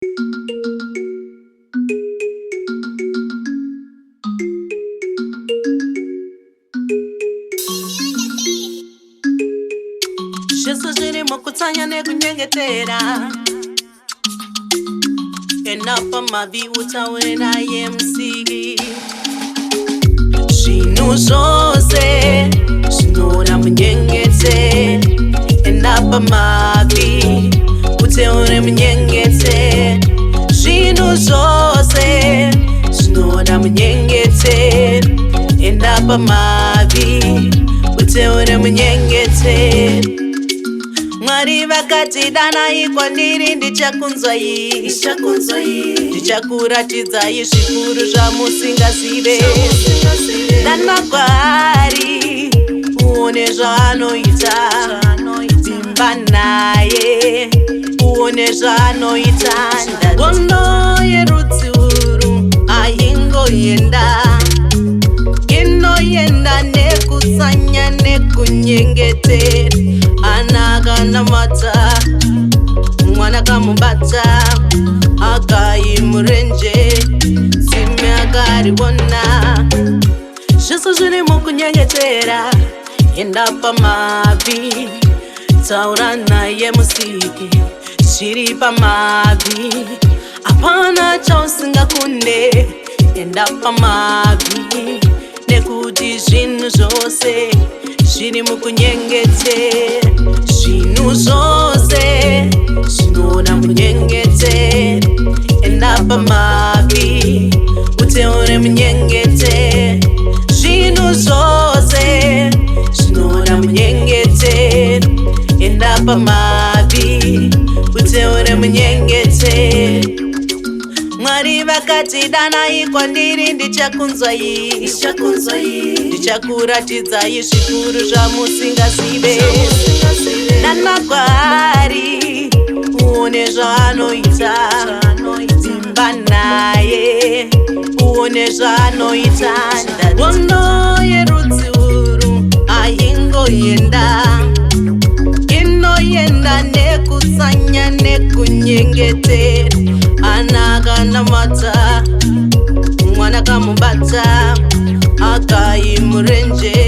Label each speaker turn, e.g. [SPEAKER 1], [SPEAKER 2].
[SPEAKER 1] Jesu ziri mukutsanya nekunyengetera enapa mavi utaure naye msiki zvinhu zvose zvinoda munyengete enapa mavi utaure munyengete zvinhu zvose zvinoda munyengete enapa mavi utaure munyengete Mwari vakati danai kwandiri ndichakunzwai ndichakuratidzai zvikuru zvamusingazive dana kwaari uone zvaanoita dzimba naye uone zvaanoita ndagono yerudzi uru aingoenda inoenda nekusanya nekunyengetera anakanamata mwana kamubata akaimurenje sime akaribona zviso zviri mukunyengetera enda pamavi taura naye musiki zviri pamavi hapana chausingakunde enda pamavi nekuti zvinhu zvose zviri mukunyengetera zvinhu zvose zvinoda munyengetera enda pamavi uteure munyengetera zvinhu zvose zvinoda munyengetera enda pamavi uteure munyengetera Mwari vakati danai kwandiri ndichakunzwai ndichakuratidzai zvikuru zvamusingazive dana kwaari uone zvaanoita dzimba naye uone zvaanoita ndagono yerudzi uru aingoenda inoenda nekusanya nekunyengetera anakanamata mwana kamubata akaimurenje